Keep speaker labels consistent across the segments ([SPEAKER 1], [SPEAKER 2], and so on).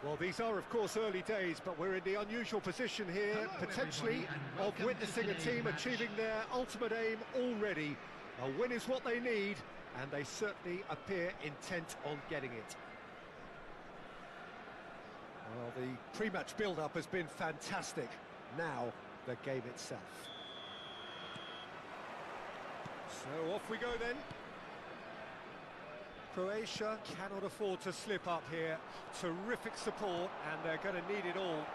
[SPEAKER 1] Well, these are, of course, early days, but we're in the unusual position here, potentially, of witnessing a team achieving their ultimate aim already. A win is what they need, and they certainly appear intent on getting it. Well, the pre-match build-up has been fantastic. Now, the game itself. So off we go then. Croatia cannot afford to slip up here. Terrific support, and they're going to need it all.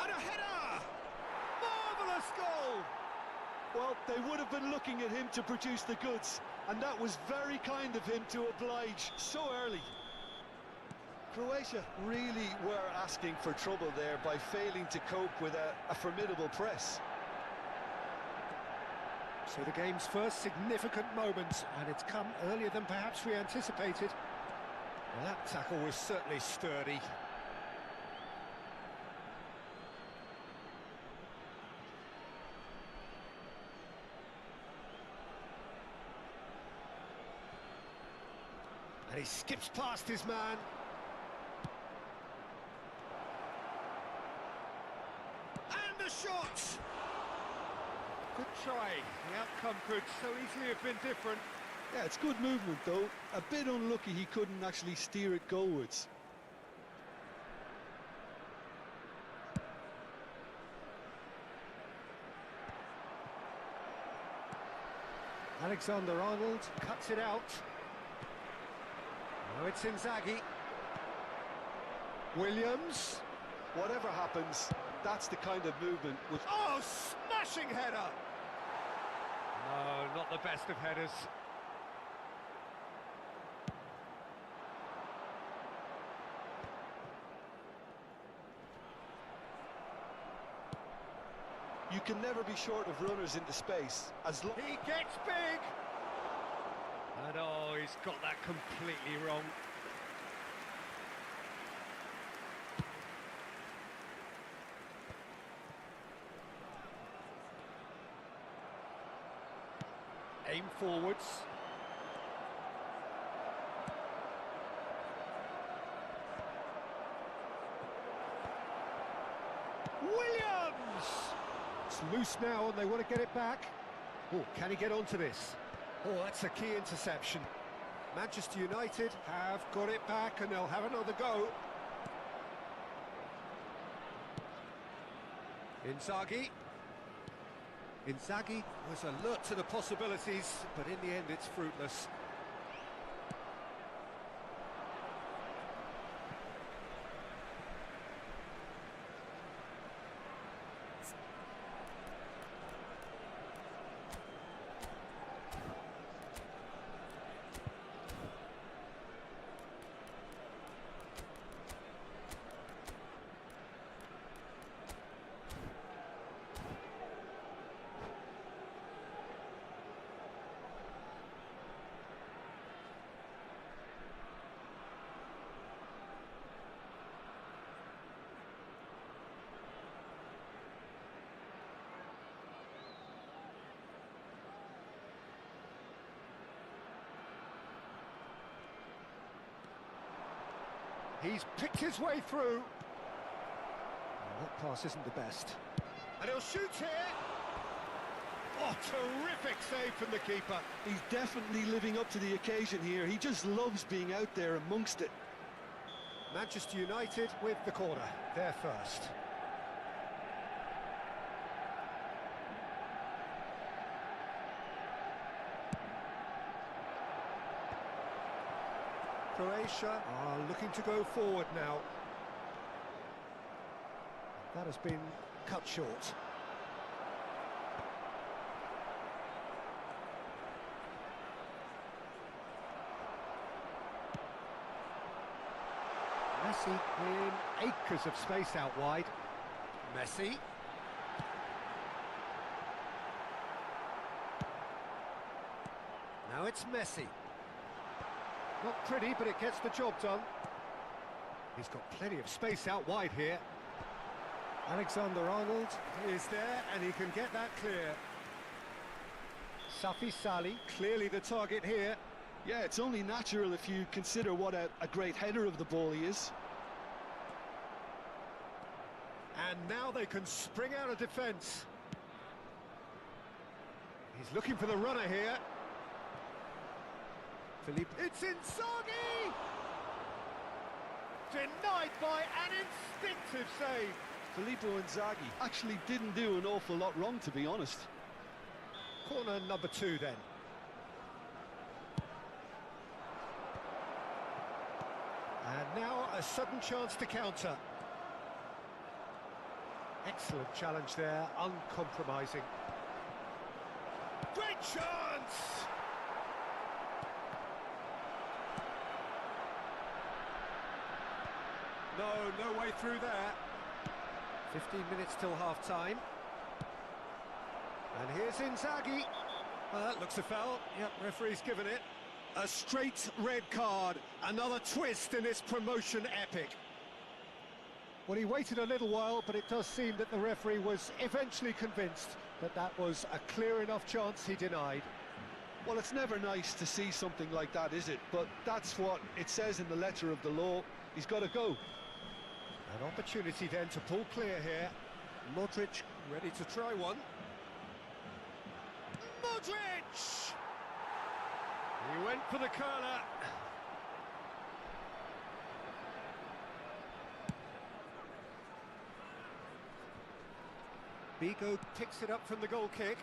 [SPEAKER 1] And a header! Marvellous goal!
[SPEAKER 2] Well, they would have been looking at him to produce the goods, and that was very kind of him to oblige so early. Croatia really were asking for trouble there by failing to cope with a formidable press.
[SPEAKER 1] So the game's first significant moment, and it's come earlier than perhaps we anticipated. Well, that tackle was certainly sturdy. And he skips past his man. And the shot! Good try. The outcome could so easily have been different.
[SPEAKER 2] Yeah, it's good movement though. A bit unlucky he couldn't actually steer it goalwards.
[SPEAKER 1] Alexander-Arnold cuts it out. Now it's Inzaghi. Williams.
[SPEAKER 2] Whatever happens, that's the kind of movement which...
[SPEAKER 1] Oh, smashing header! No, not the best of headers.
[SPEAKER 2] You can never be short of runners into space.
[SPEAKER 1] He gets big! And oh, he's got that completely wrong. Aim forwards. Williams! It's loose now and they want to get it back. Oh, can he get onto this? Oh, that's a key interception. Manchester United have got it back and they'll have another go. Inzaghi. Inzaghi was alert to the possibilities, but in the end it's fruitless. He's picked his way through. Oh, that pass isn't the best. And he'll shoot here. Oh, terrific save from the keeper.
[SPEAKER 2] He's definitely living up to the occasion here. He just loves being out there amongst it.
[SPEAKER 1] Manchester United with the corner. They're first. Croatia are looking to go forward now. That has been cut short. Messi in acres of space out wide. Messi. Now it's Messi. Not pretty, but it gets the job done. He's got plenty of space out wide here. Alexander-Arnold is there, and he can get that clear. Safi Salih, clearly the target here.
[SPEAKER 2] Yeah, it's only natural if you consider what a great header of the ball he is.
[SPEAKER 1] And now they can spring out of defence. He's looking for the runner here. Philippe, it's Inzaghi! Denied by an instinctive save.
[SPEAKER 2] Filippo Inzaghi actually didn't do an awful lot wrong, to be honest.
[SPEAKER 1] Corner number 2 then. And now a sudden chance to counter. Excellent challenge there, uncompromising. Great chance! No way through there. 15 minutes till half-time. And here's Inzaghi. That looks a foul. Yep, referee's given it. A straight red card. Another twist in this promotion epic. Well, he waited a little while, but it does seem that the referee was eventually convinced that that was a clear enough chance he denied.
[SPEAKER 2] Well, it's never nice to see something like that, is it? But that's what it says in the letter of the law. He's got to go.
[SPEAKER 1] An opportunity then to pull clear here. Modric ready to try one. Modric! He went for the curler. Bigo picks it up from the goal kick.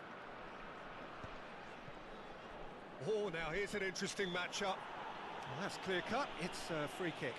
[SPEAKER 1] Oh, now here's an interesting matchup. Well, that's clear cut. It's a free kick.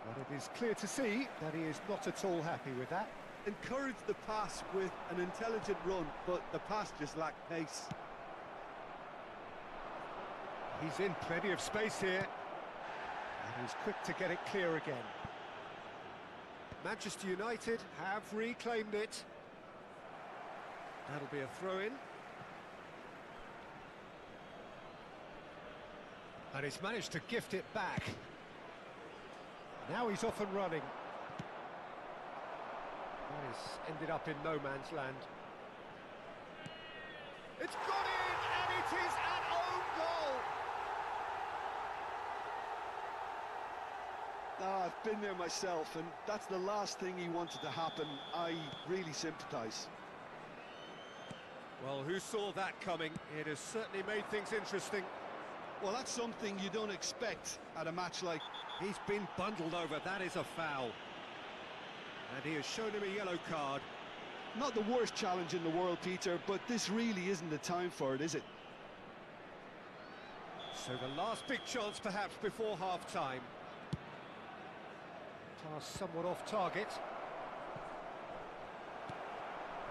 [SPEAKER 1] But it is clear to see that he is not at all happy with that.
[SPEAKER 2] Encourage the pass with an intelligent run, but the pass just lacked pace.
[SPEAKER 1] He's in plenty of space here. And he's quick to get it clear again. Manchester United have reclaimed it. That'll be a throw-in. And he's managed to gift it back. Now he's off and running. That has ended up in no man's land. It's gone in, and it is an own goal!
[SPEAKER 2] I've been there myself, and that's the last thing he wanted to happen. I really sympathise.
[SPEAKER 1] Well, who saw that coming? It has certainly made things interesting.
[SPEAKER 2] Well, that's something you don't expect at a match like...
[SPEAKER 1] He's been bundled over, that is a foul. And he has shown him a yellow card.
[SPEAKER 2] Not the worst challenge in the world, Peter, but this really isn't the time for it, is it?
[SPEAKER 1] So the last big chance perhaps before half-time. Pass somewhat off target.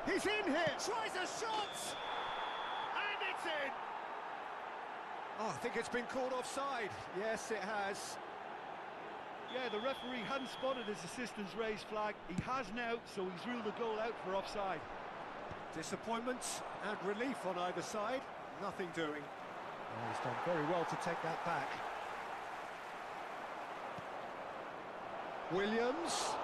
[SPEAKER 1] He's in here! Tries a shot! And it's in! Oh, I think it's been called offside. Yes, it has.
[SPEAKER 2] Yeah, the referee hadn't spotted his assistant's raised flag. He has now, so he's ruled the goal out for offside.
[SPEAKER 1] Disappointment and relief on either side. Nothing doing. Oh, he's done very well to take that back. Williams.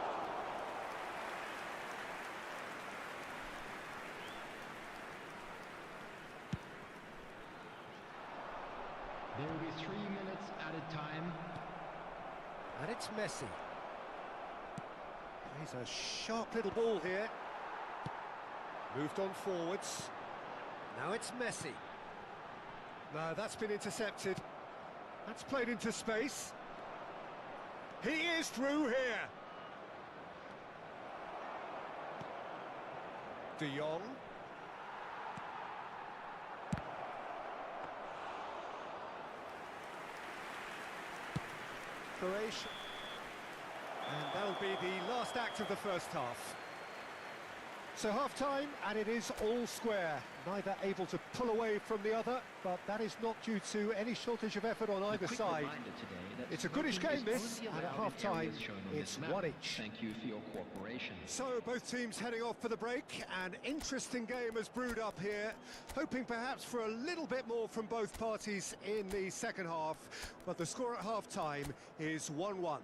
[SPEAKER 3] There will be 3 minutes added time.
[SPEAKER 1] And it's Messi. He's a sharp little ball here. Moved on forwards. Now it's Messi. No, that's been intercepted. That's played into space. He is through here. De Jong. Croatia. And that'll be the last act of the first half. So half-time, and it is all square. Neither able to pull away from the other, but that is not due to any shortage of effort on either side. It's a goodish game, this, and at half-time, it's one each.
[SPEAKER 3] Thank you for your cooperation.
[SPEAKER 1] So both teams heading off for the break. An interesting game has brewed up here, hoping perhaps for a little bit more from both parties in the second half, but the score at half-time is 1-1.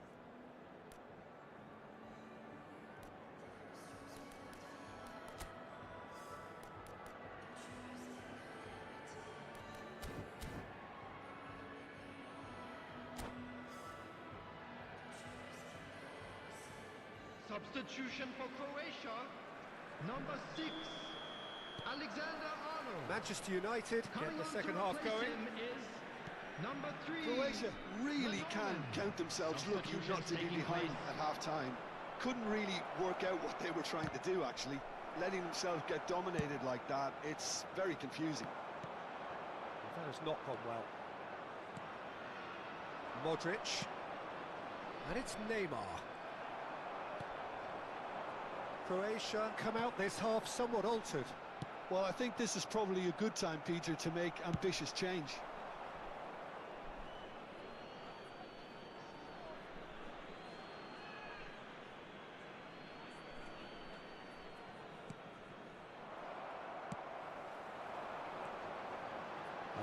[SPEAKER 3] Substitution for Croatia, number 6, Alexander-Arnold.
[SPEAKER 1] Manchester United get the second half going.
[SPEAKER 3] Is number 3.
[SPEAKER 2] Croatia really can count themselves lucky not to be behind at half-time. Couldn't really work out what they were trying to do, actually. Letting themselves get dominated like that, it's very confusing.
[SPEAKER 1] That has not gone well. Modric. And it's Neymar. Croatia come out this half somewhat altered.
[SPEAKER 2] Well, I think this is probably a good time, Peter, to make ambitious change.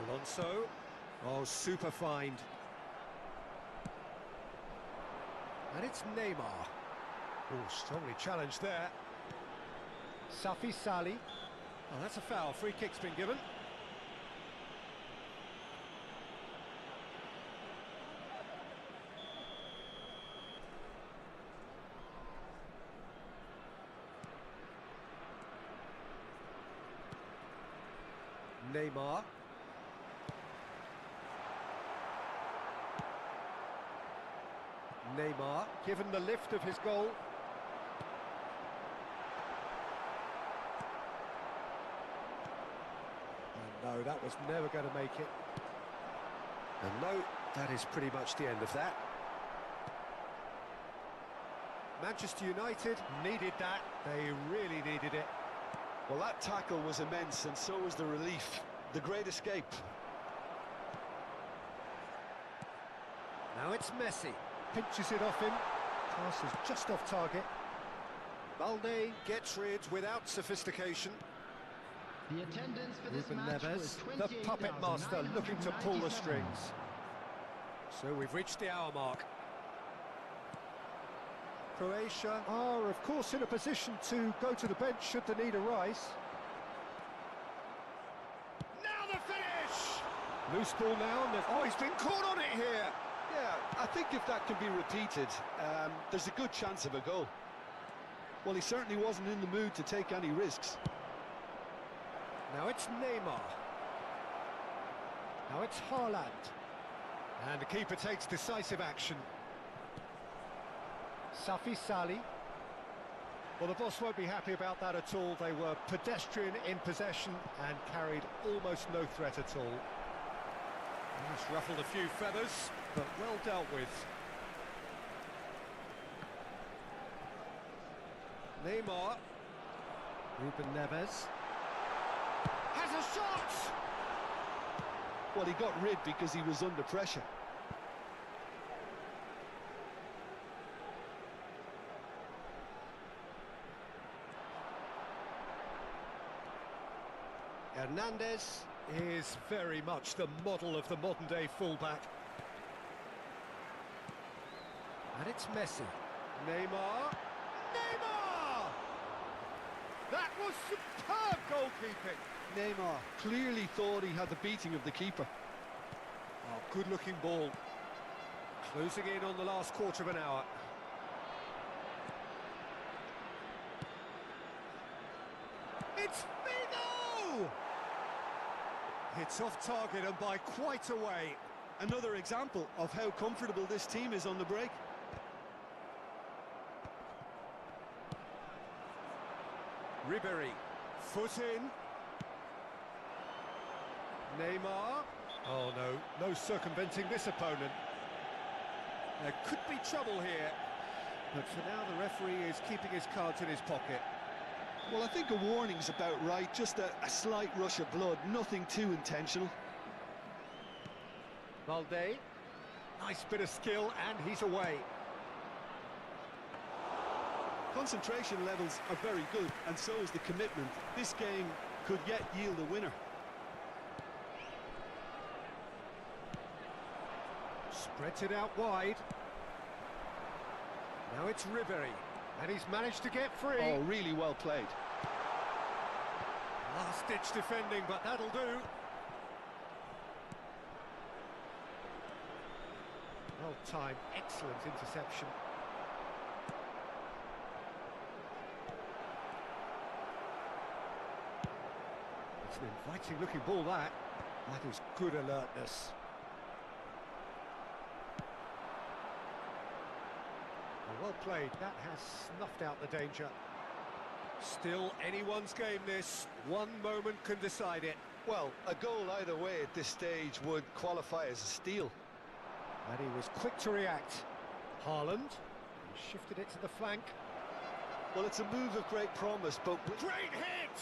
[SPEAKER 1] Alonso. Oh, super find. And it's Neymar. Oh, strongly challenged there. Safi Sali. Oh, that's a foul. Free kick's been given. Neymar. Neymar, given the lift of his goal. And no, that was never going to make it. And no, that is pretty much the end of that. Manchester United needed that. They really needed it.
[SPEAKER 2] Well, that tackle was immense, and so was the relief. The great escape.
[SPEAKER 1] Now it's Messi. Pinches it off him. Pass is just off target. Balde gets rid without sophistication.
[SPEAKER 3] The attendance for this
[SPEAKER 1] Ruben
[SPEAKER 3] match
[SPEAKER 1] Neves,
[SPEAKER 3] was
[SPEAKER 1] the puppet master, looking to pull the
[SPEAKER 3] 28,997.
[SPEAKER 1] strings. So we've reached the hour mark. Croatia are, of course, in a position to go to the bench should the need arise. Now the finish! Loose ball now, and oh, he's been caught on it here!
[SPEAKER 2] Yeah, I think if that can be repeated, there's a good chance of a goal. Well, he certainly wasn't in the mood to take any risks.
[SPEAKER 1] Now it's Neymar. Now it's Haaland. And the keeper takes decisive action. Safi Sali. Well, the boss won't be happy about that at all. They were pedestrian in possession and carried almost no threat at all. Just ruffled a few feathers, but well dealt with. Neymar. Ruben Neves. Has a shot!
[SPEAKER 2] Well, he got rid because he was under pressure.
[SPEAKER 1] Hernandez is very much the model of the modern-day fullback. And it's Messi. Neymar. Neymar! That was superb goalkeeping.
[SPEAKER 2] Neymar clearly thought he had the beating of the keeper.
[SPEAKER 1] Oh, good-looking ball. Closing in on the last quarter of an hour. It's Figo! It's off target and by quite a way.
[SPEAKER 2] Another example of how comfortable this team is on the break.
[SPEAKER 1] Ribéry, foot in. Neymar. Oh no, no circumventing this opponent. There could be trouble here. But for now the referee is keeping his cards in his pocket.
[SPEAKER 2] Well, I think a warning's about right, just a slight rush of blood, nothing too intentional.
[SPEAKER 1] Valde, nice bit of skill, and he's away.
[SPEAKER 2] Concentration levels are very good, and so is the commitment. This game could yet yield a winner.
[SPEAKER 1] Spreads it out wide. Now it's Ribery, and he's managed to get free.
[SPEAKER 2] Oh, really well played.
[SPEAKER 1] Last-ditch defending, but that'll do. Well timed, excellent interception. It's an inviting-looking ball, that. That is good alertness. Well played, that has snuffed out the danger. Still anyone's game this, one moment can decide it.
[SPEAKER 2] Well, a goal either way at this stage would qualify as a steal.
[SPEAKER 1] And he was quick to react. Haaland, he shifted it to the flank.
[SPEAKER 2] Well, it's a move of great promise, but...
[SPEAKER 1] Great hit!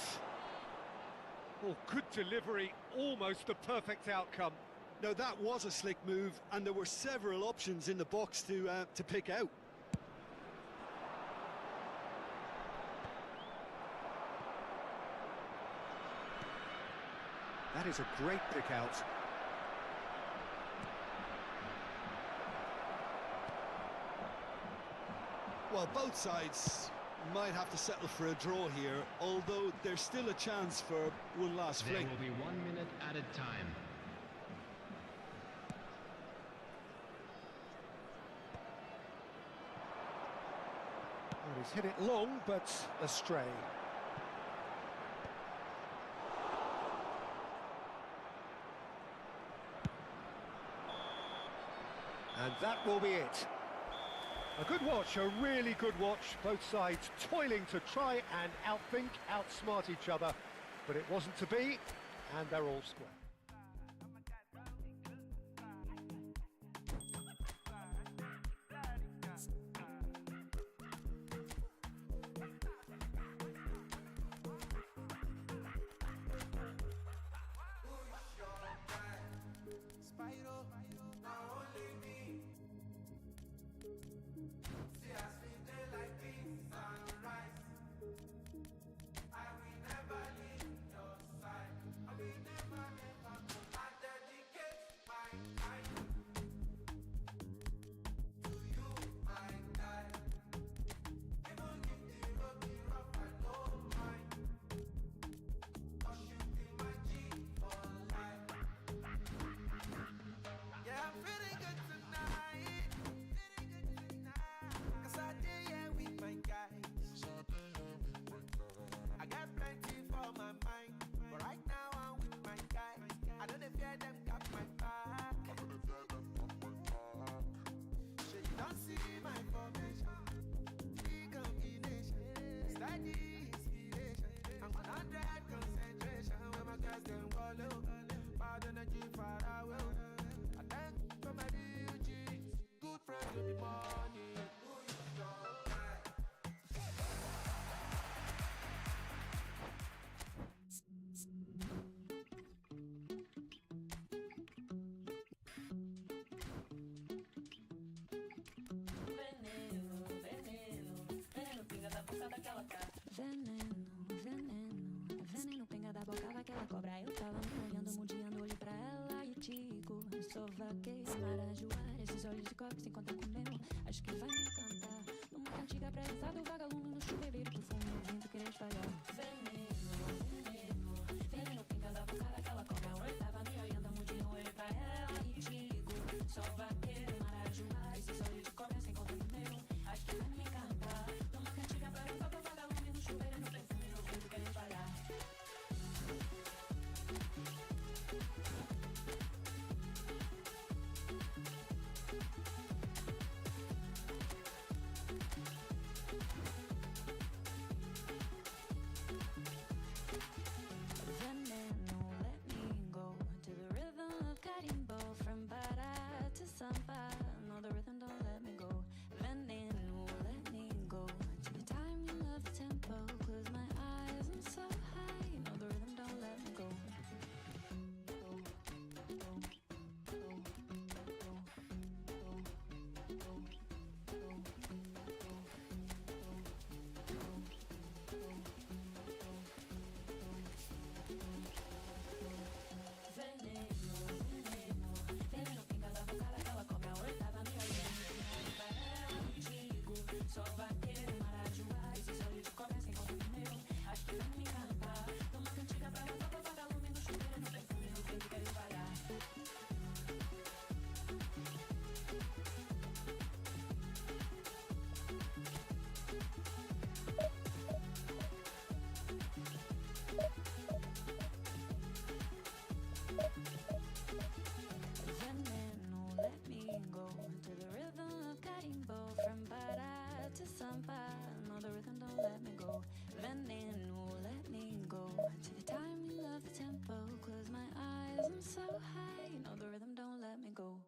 [SPEAKER 1] Oh, good delivery, almost the perfect outcome.
[SPEAKER 2] Now, that was a slick move, and there were several options in the box to pick out.
[SPEAKER 1] That is a great pick out.
[SPEAKER 2] Well, both sides might have to settle for a draw here, although there's still a chance for one last
[SPEAKER 3] There
[SPEAKER 2] flick.
[SPEAKER 3] will be 1 minute at a time.
[SPEAKER 1] Well, he's hit it long, but astray. And that will be it. A good watch, a really good watch. Both sides toiling to try and outthink, outsmart each other. But it wasn't to be, and they're all square.
[SPEAKER 4] Veneno, pinga da boca daquela cobra. Eu tava me olhando, mudiando, olhei pra ela e digo: sou vaqueira, marajoara, esses olhos de cobre se encontram com o meu. Acho que vai me encantar. Numa cantiga presa do vagalume no chuveiro, pro fundo do vento querer espalhar. Veneno, pinga da boca daquela cobra. Eu tava me olhando, mudiando, olhei pra ela e digo: sou vaqueira, marajoara, esses olhos de cobre se encontram com o meu. Acho que vai me encantar. Numa cantiga presa do vagalume no chuveiro, pro fundo do vento querer espalhar. I'm so high, you know the rhythm don't let me go.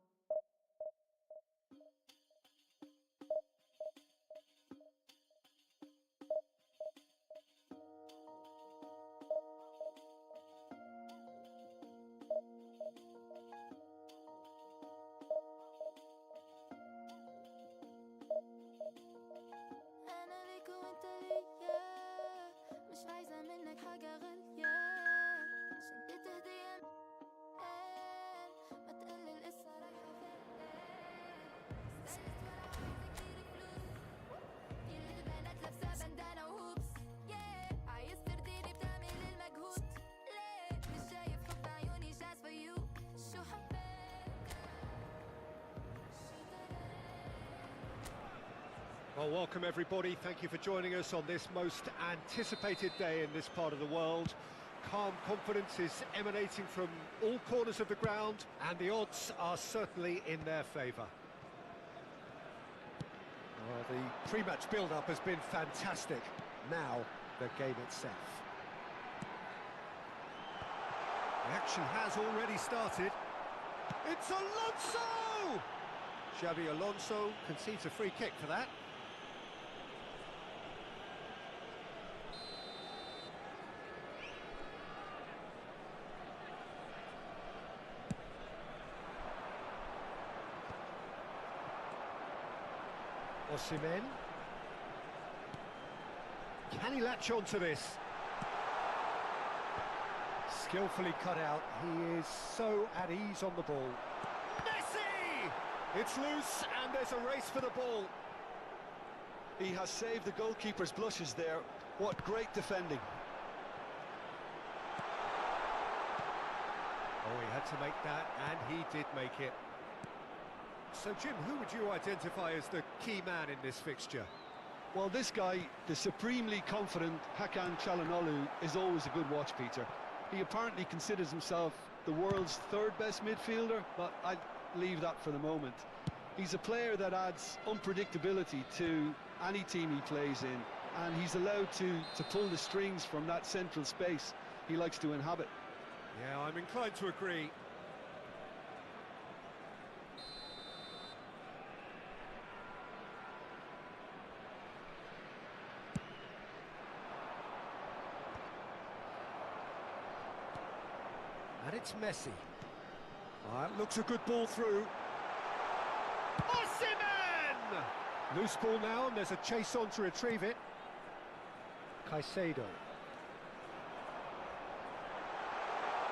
[SPEAKER 5] أنا ليك وأنت ليا مش عايزة منك حاجة غالية شدت هدية ما تقلل لسه رايحة فين ستايلست ولا عايزة كتير فلوس كل البنات لابسة بندانة وهوبس عايز ترضيني بتعمل المجهود ليه مش شايف حب عيوني just for you شو حبيت
[SPEAKER 1] Well, welcome everybody. Thank you for joining us on this most anticipated day in this part of the world. Calm confidence is emanating from all corners of the ground, and the odds are certainly in their favour. Well, the pre-match build-up has been fantastic. Now, the game itself. The action has already started. It's Alonso! Xabi Alonso concedes a free kick for that. Osimhen. Can he latch on to this? Skillfully cut out. He is so at ease on the ball. Messi! It's loose and there's a race for the ball.
[SPEAKER 2] He has saved the goalkeeper's blushes there. What great defending.
[SPEAKER 1] Oh, he had to make that, and he did make it. So, Jim, who would you identify as the key man in this fixture?
[SPEAKER 2] Well, this guy, the supremely confident Hakan Çalhanoğlu, is always a good watch, Peter. He apparently considers himself the world's third best midfielder, but I'd leave that for the moment. He's a player that adds unpredictability to any team he plays in, and he's allowed to pull the strings from that central space he likes to inhabit.
[SPEAKER 1] Yeah, I'm inclined to agree. And it's Messi. Looks a good ball through. Osimhen! Loose ball now, and there's a chase on to retrieve it. Caicedo.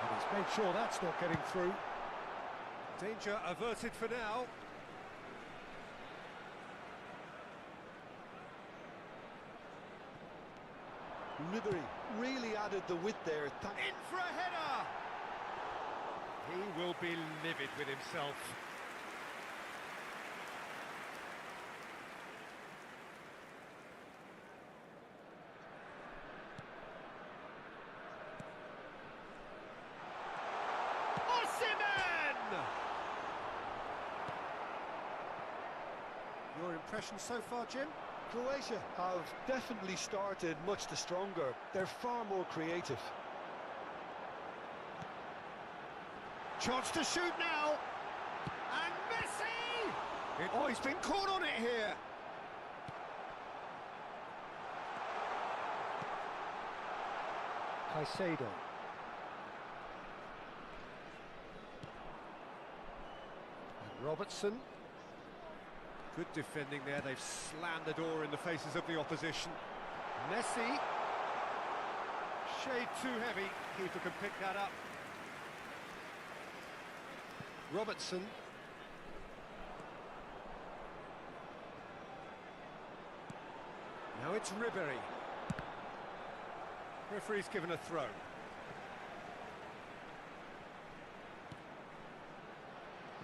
[SPEAKER 1] And he's made sure that's not getting through. Danger averted for now.
[SPEAKER 2] Ribery really added the width there.
[SPEAKER 1] In for a header! He will be livid with himself. Osimhen! Your impression so far, Jim?
[SPEAKER 2] Croatia have definitely started much the stronger. They're far more creative.
[SPEAKER 1] Chance to shoot now! And Messi! Oh, he's been caught on it here! Caicedo. And Robertson. Good defending there, they've slammed the door in the faces of the opposition. Messi. Shade too heavy, keeper can pick that up. Robertson. Now it's Ribery. Referee's given a throw.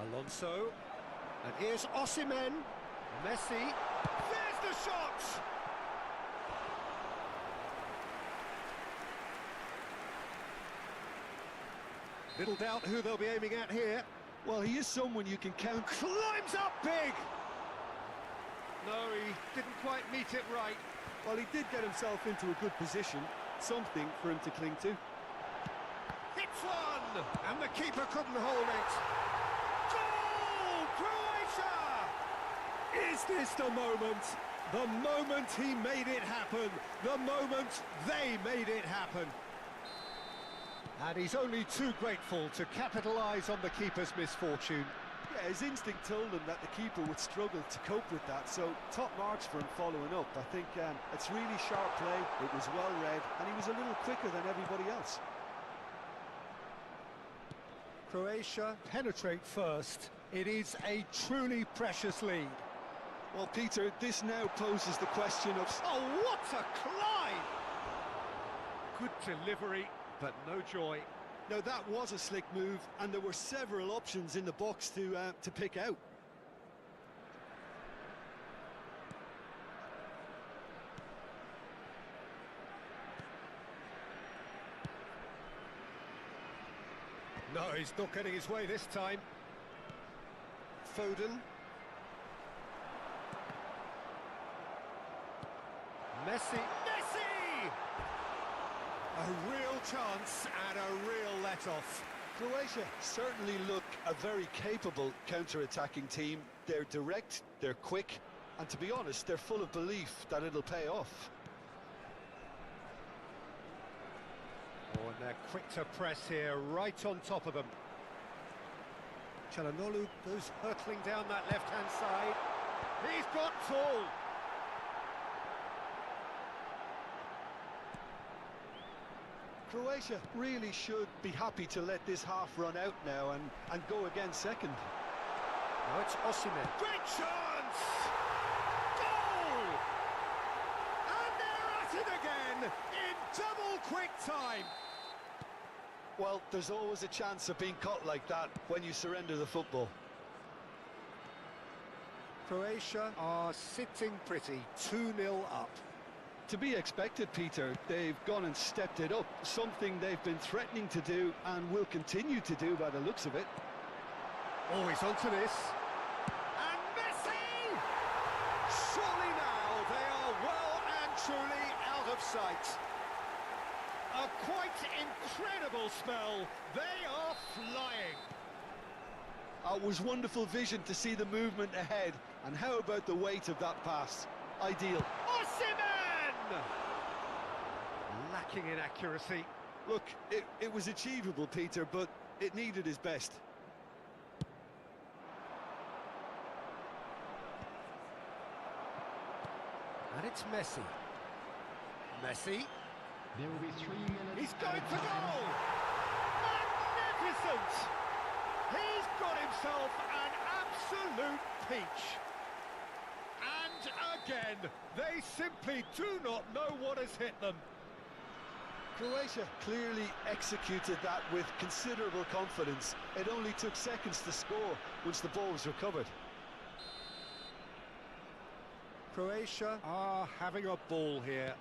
[SPEAKER 1] Alonso. And here's Osimhen. Messi. There's the shot! Little doubt who they'll be aiming at here.
[SPEAKER 2] Well, he is someone you can count.
[SPEAKER 1] Climbs up big! No, he didn't quite meet it right.
[SPEAKER 2] Well, he did get himself into a good position, something for him to cling to.
[SPEAKER 1] Hit That's one! And the keeper couldn't hold it. Goal! Croatia! Is this the moment? The moment he made it happen. The moment they made it happen. And he's only too grateful to capitalise on the keeper's misfortune.
[SPEAKER 2] Yeah, his instinct told him that the keeper would struggle to cope with that, so top marks for him following up. I think it's really sharp play, it was well read, and he was a little quicker than everybody else.
[SPEAKER 1] Croatia penetrate first. It is a truly precious lead.
[SPEAKER 2] Well, Peter, this now poses the question of...
[SPEAKER 1] Oh, what a climb! Good delivery, but no joy.
[SPEAKER 2] Now, that was a slick move, and there were several options in the box to pick out.
[SPEAKER 1] No, he's not getting his way this time. Foden. Messi. Messi! A real chance and a real let-off.
[SPEAKER 2] Croatia certainly look a very capable counter-attacking team. They're direct, they're quick, and to be honest, they're full of belief that it'll pay off.
[SPEAKER 1] Oh, and they're quick to press here, right on top of them. Çalhanoğlu goes hurtling down that left-hand side. He's got full.
[SPEAKER 2] Croatia really should be happy to let this half run out now and go again second.
[SPEAKER 1] Now it's Osimhen. Great chance! Goal! And they're at it again in double quick time.
[SPEAKER 2] Well, there's always a chance of being caught like that when you surrender the football.
[SPEAKER 1] Croatia are sitting pretty, 2-0 up.
[SPEAKER 2] To be expected, Peter. They've gone and stepped it up, something they've been threatening to do and will continue to do by the looks of it.
[SPEAKER 1] Always onto this. And Messi! Surely now they are well and truly out of sight. A quite incredible spell. They are flying.
[SPEAKER 2] It was wonderful vision to see the movement ahead. And how about the weight of that pass? Ideal.
[SPEAKER 1] Osimhen! Lacking in accuracy.
[SPEAKER 2] Look, it was achievable, Peter, but it needed his best.
[SPEAKER 1] And it's Messi. Messi.
[SPEAKER 3] There will be 3 minutes.
[SPEAKER 1] He's going
[SPEAKER 3] added
[SPEAKER 1] for
[SPEAKER 3] time.
[SPEAKER 1] goal! Magnificent! He's got himself an absolute peach. And again, they simply do not know what has hit them.
[SPEAKER 2] Croatia clearly executed that with considerable confidence. It only took seconds to score once the ball was recovered.
[SPEAKER 1] Croatia are having a ball here.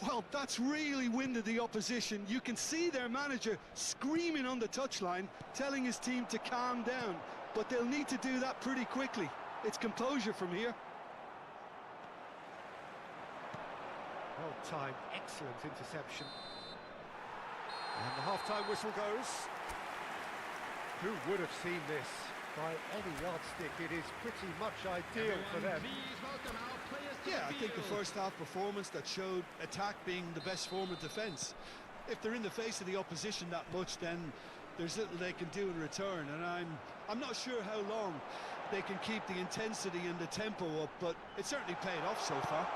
[SPEAKER 2] Well, that's really winded the opposition. You can see their manager screaming on the touchline, telling his team to calm down. But they'll need to do that pretty quickly. It's composure from here.
[SPEAKER 1] Well timed, excellent interception. And the half-time whistle goes. Who would have seen this? By any yardstick, it is pretty much ideal for them.
[SPEAKER 3] Please welcome our players to
[SPEAKER 2] Yeah, I
[SPEAKER 3] the
[SPEAKER 2] think the
[SPEAKER 3] field.
[SPEAKER 2] first half performance that showed attack being the best form of defence. If they're in the face of the opposition that much, then there's little they can do in return, and I'm not sure how long they can keep the intensity and the tempo up, but it certainly paid off so far.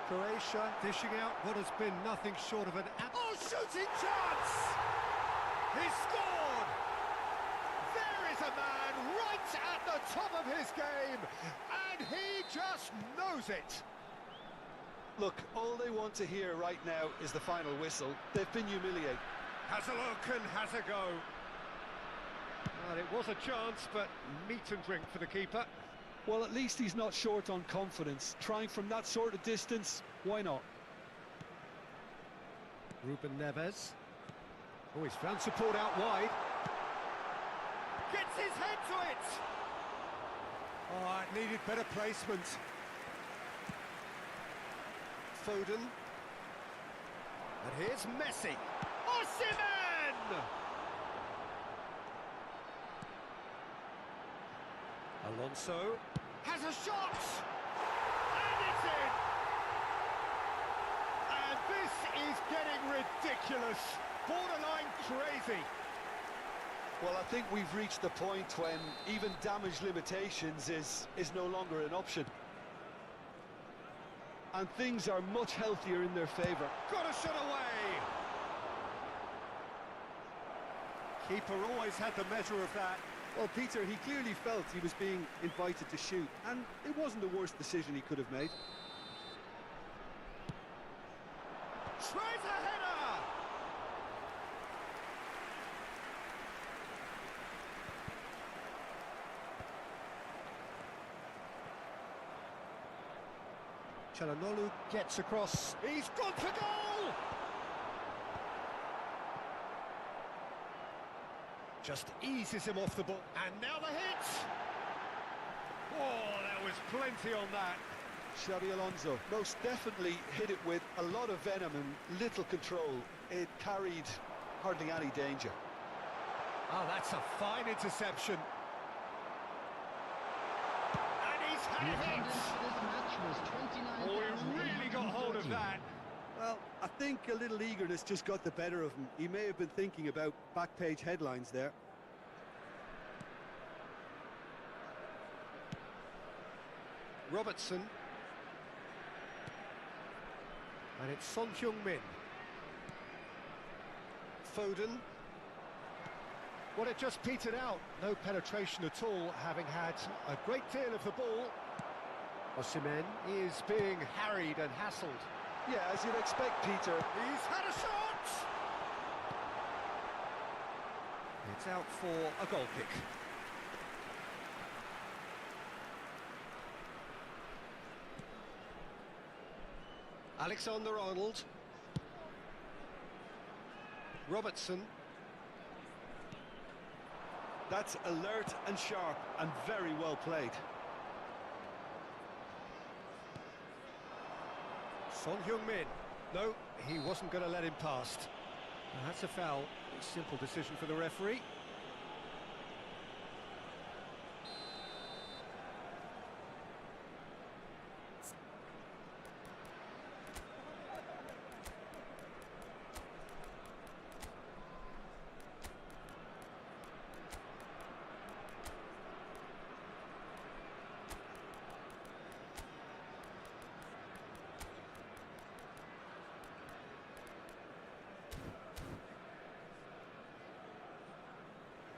[SPEAKER 1] Croatia dishing out what has been nothing short of an... Oh, shooting chance! He scored! There is a man right at the top of his game, and he just knows it.
[SPEAKER 2] Look, all they want to hear right now is the final whistle. They've been humiliated.
[SPEAKER 1] Has a look and has a go. Well, it was a chance, but meat and drink for the keeper.
[SPEAKER 2] Well, at least he's not short on confidence. Trying from that sort of distance, why not?
[SPEAKER 1] Ruben Neves. Oh, he's found support out wide. Gets his head to it! Oh, it needed better placement. Foden. And here's Messi. Osimhen! Alonso has a shot! And it's in! And this is getting ridiculous. Borderline crazy.
[SPEAKER 2] Well, I think we've reached the point when even damage limitations is no longer an option. And things are much healthier in their favour.
[SPEAKER 1] Got a shot away! Keeper always had the measure of that.
[SPEAKER 6] Well, Peter, he clearly felt he was being invited to shoot, and it wasn't the worst decision he could have made.
[SPEAKER 1] Tries a header! Çalhanoğlu gets across. He's gone for goal! Just eases him off the ball. And now the hit! Oh, there was plenty on that.
[SPEAKER 2] Xabi Alonso most definitely hit it with a lot of venom and little control. It carried hardly any danger.
[SPEAKER 1] Oh, that's a fine interception. And he's had
[SPEAKER 3] The
[SPEAKER 1] a
[SPEAKER 3] attendance
[SPEAKER 1] hit!
[SPEAKER 3] for this match was
[SPEAKER 1] Oh, he really got hold of
[SPEAKER 3] 29,830.
[SPEAKER 1] that.
[SPEAKER 6] Well, I think a little eagerness just got the better of him. He may have been thinking about back-page headlines there.
[SPEAKER 1] Robertson. And it's Son Heung-min. Foden. Well, it just petered out. No penetration at all, having had a great deal of the ball. Osimhen is being harried and hassled.
[SPEAKER 2] Yeah, as you'd expect, Peter.
[SPEAKER 1] He's had a shot! It's out for a goal kick. Alexander-Arnold. Robertson.
[SPEAKER 2] That's alert and sharp and very well played.
[SPEAKER 1] Son Heung-min. No, he wasn't going to let him past. And that's a foul. Simple decision for the referee.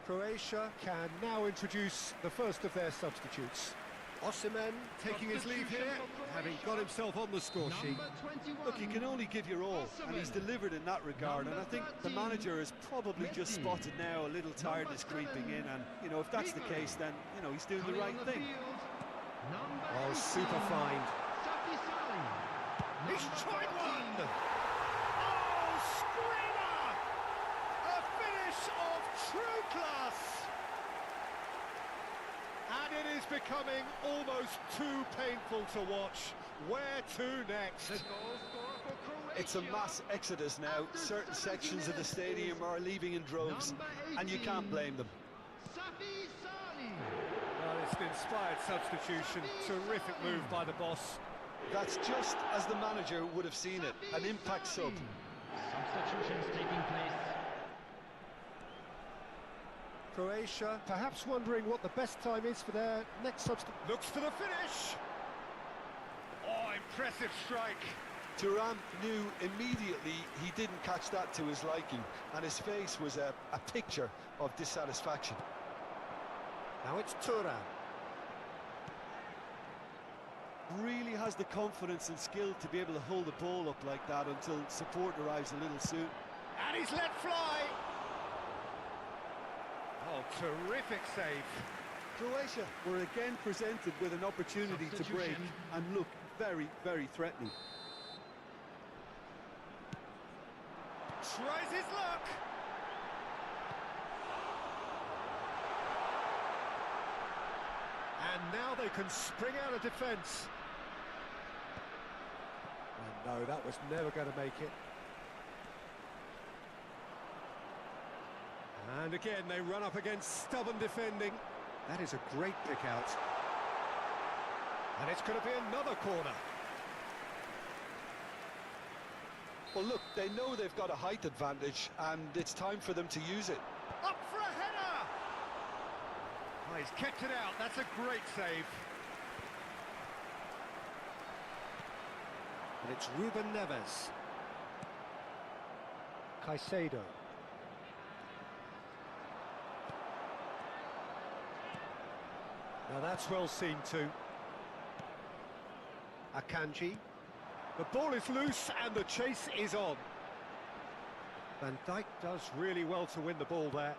[SPEAKER 1] Croatia can now introduce the first of their substitutes. Osimhen taking his leave here, having got himself on the score sheet.
[SPEAKER 3] Number 21.
[SPEAKER 2] Look, you can only give your all, and he's delivered in that regard. And I think the manager has probably just spotted now a little tiredness creeping in. And, you know, if that's the case, then, you know, he's doing the
[SPEAKER 3] Coming
[SPEAKER 2] right
[SPEAKER 3] on the
[SPEAKER 2] thing.
[SPEAKER 3] field, number
[SPEAKER 1] Oh, super
[SPEAKER 3] 18,
[SPEAKER 1] find.
[SPEAKER 3] Safi Salih.
[SPEAKER 1] He's
[SPEAKER 3] Number
[SPEAKER 1] tried
[SPEAKER 3] 14,
[SPEAKER 1] one! Oh, screamer! A finish of true class! And it is becoming almost too painful to watch. Where to next?
[SPEAKER 3] The goal scorer for Croatia.
[SPEAKER 2] It's a mass exodus now. Certain sections of the stadium are leaving in droves,
[SPEAKER 3] Number
[SPEAKER 2] and you
[SPEAKER 3] 18,
[SPEAKER 2] can't blame them.
[SPEAKER 3] Safi Salih.
[SPEAKER 1] Well, it's an inspired substitution. Terrific move by the boss.
[SPEAKER 2] That's just as the manager would have seen it. An impact sub.
[SPEAKER 3] Substitutions taking place.
[SPEAKER 1] Croatia perhaps wondering what the best time is for their next substitute. Looks for the finish! Oh, impressive strike.
[SPEAKER 2] Thuram knew immediately he didn't catch that to his liking, and his face was a picture of dissatisfaction.
[SPEAKER 1] Now it's Thuram.
[SPEAKER 2] Really has the confidence and skill to be able to hold the ball up like that until support arrives a little soon.
[SPEAKER 1] And he's let fly! Oh, terrific save.
[SPEAKER 6] Croatia were again presented with an opportunity to break
[SPEAKER 3] Substitution.
[SPEAKER 6] and look very, very threatening.
[SPEAKER 1] Tries his luck! And now they can spring out of defence. And no, that was never going to make it. And again, they run up against stubborn defending. That is a great pick out. And it's going to be another corner.
[SPEAKER 2] Well, look, they know they've got a height advantage, and it's time for them to use it.
[SPEAKER 1] Up for a header! Oh, he's kept it out. That's a great save. And it's Ruben Neves. Caicedo. Now that's well seen too. Akanji. The ball is loose and the chase is on. Van Dijk does really well to win the ball there.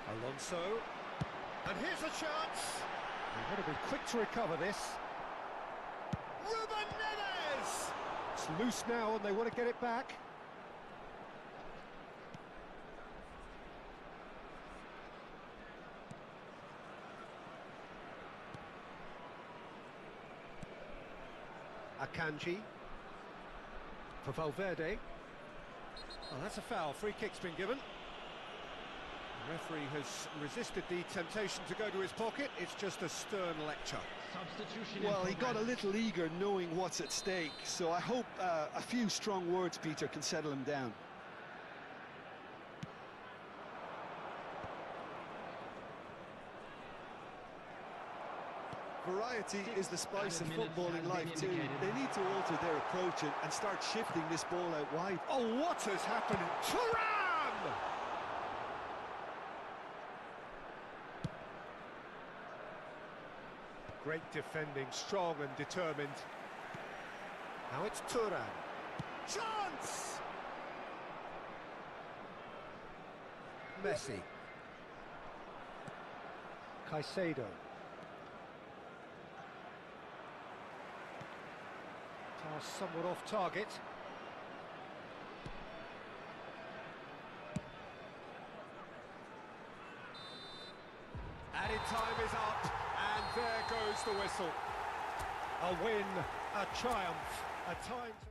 [SPEAKER 1] Alonso. And here's a chance. They've got to be quick to recover this. Ruben Neves! It's loose now and they want to get it back. Akanji for Valverde. Oh, that's a foul. Free kick's been given. The referee has resisted the temptation to go to his pocket. It's just a stern lecture.
[SPEAKER 3] Substitution.
[SPEAKER 2] Well, he got a little eager knowing what's at stake, so I hope a few strong words, Peter, can settle him down. Variety is the spice of footballing life too. They need to alter their approach and start shifting this ball out wide.
[SPEAKER 1] Oh, what has happened? Thuram! Great defending, strong and determined. Now it's Thuram. Chance! Messi. Caicedo. Somewhat off target. Added time is up, and there goes the whistle. A win, a triumph, a time to...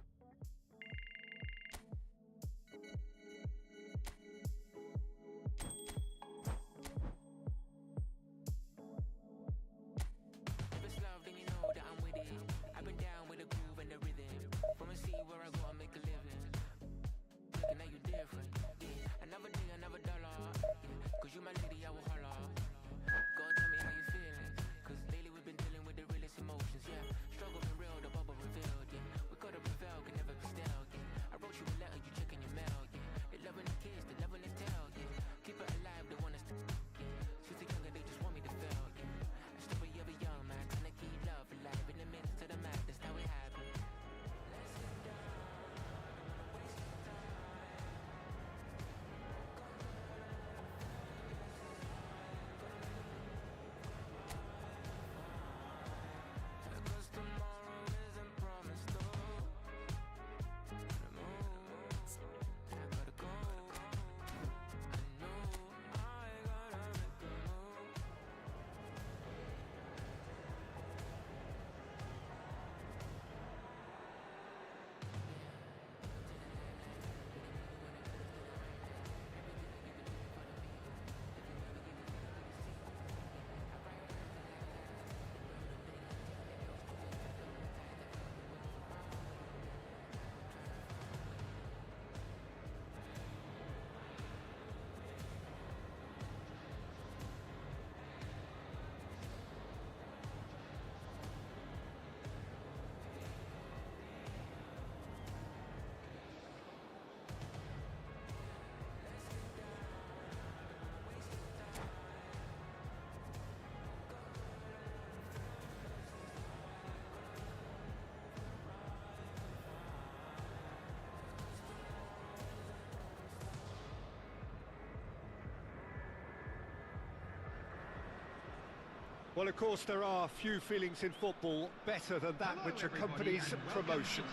[SPEAKER 1] Well, of course, there are few feelings in football better than that which accompanies promotion.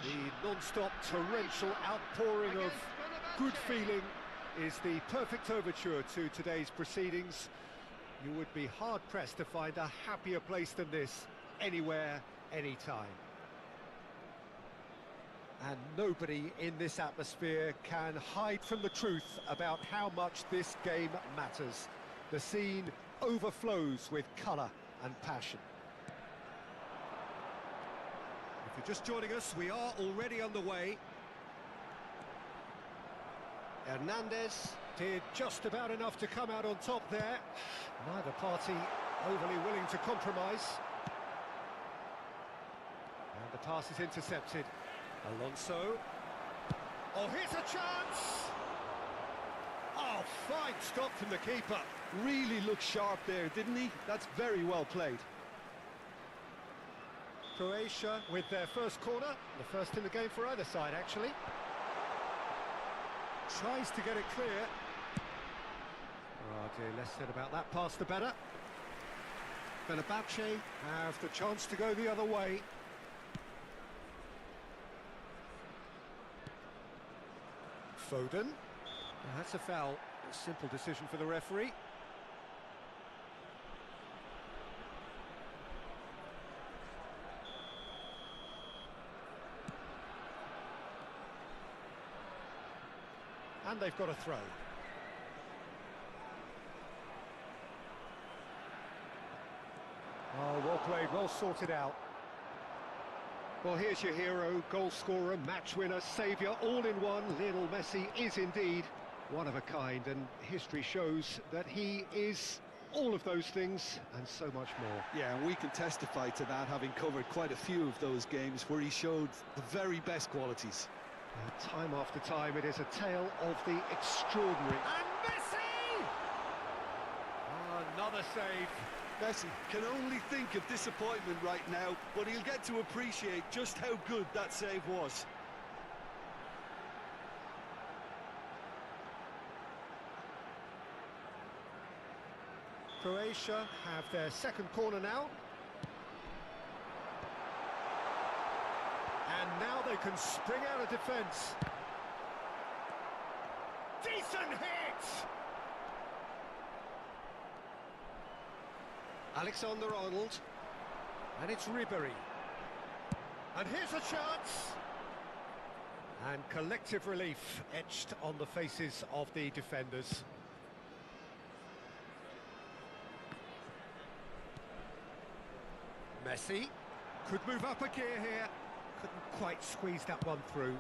[SPEAKER 1] The non-stop torrential outpouring of good feeling is the perfect overture to today's proceedings. You would be hard-pressed to find a happier place than this, anywhere, anytime. And nobody in this atmosphere can hide from the truth about how much this game matters. The scene overflows with colour and passion. If you're just joining us, we are already underway. Hernandez did just about enough to come out on top there. Neither party overly willing to compromise. And the pass is intercepted. Alonso. Oh, here's a chance! Oh, fine stop from the keeper.
[SPEAKER 6] Really looked sharp there, didn't he? That's very well played.
[SPEAKER 1] Croatia with their first corner, the first in the game for either side, actually. Tries to get it clear. Oh dear, less said about that pass the better. Fenerbahce have the chance to go the other way. Foden. Well, that's a foul. A simple decision for the referee. And they've got a throw. Oh, well played, well sorted out. Well, here's your hero, goal scorer, match winner, saviour, all in one. Lionel Messi is indeed one of a kind, and history shows that he is all of those things and so much more.
[SPEAKER 6] Yeah, and we can testify to that, having covered quite a few of those games where he showed the very best qualities.
[SPEAKER 1] Time after time, it is a tale of the extraordinary. And Messi! Oh, another save.
[SPEAKER 6] Messi can only think of disappointment right now, but he'll get to appreciate just how good that save was.
[SPEAKER 1] Croatia have their second corner now. And now they can spring out of defence. Decent hit! Alexander-Arnold. And it's Ribery. And here's a chance! And collective relief etched on the faces of the defenders. Messi could move up a gear here. Couldn't quite squeeze that one through.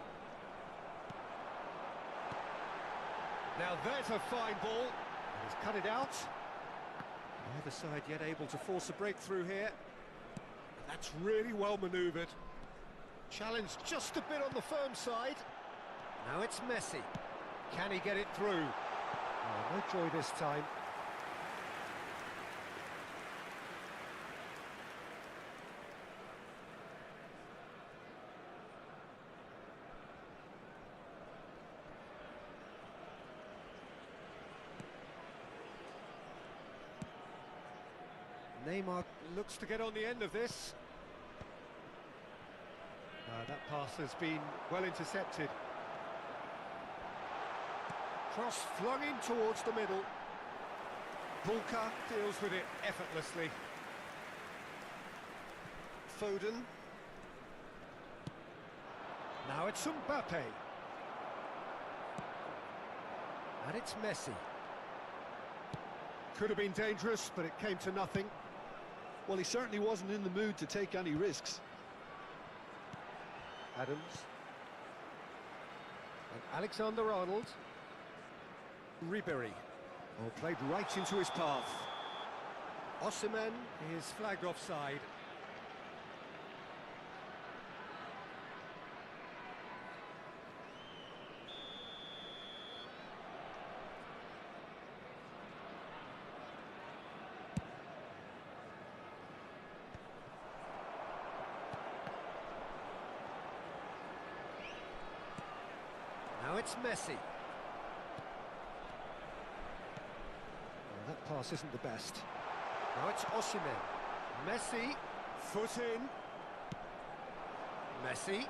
[SPEAKER 1] Now there's a fine ball. And he's cut it out. Neither side yet able to force a breakthrough here. That's really well manoeuvred. Challenged just a bit on the firm side. Now it's Messi. Can he get it through? Oh, no joy this time. Neymar looks to get on the end of this. That pass has been well intercepted. Cross flung in towards the middle. Bulka deals with it effortlessly. Foden. Now it's Mbappe. And it's Messi. Could have been dangerous, but it came to nothing.
[SPEAKER 6] Well, he certainly wasn't in the mood to take any risks.
[SPEAKER 1] Adams. And Alexander-Arnold. Ribery. Oh, played right into his path. Osimhen is flagged offside. Now it's Messi. That pass isn't the best. Now it's Osimhen. Messi, foot in. Messi.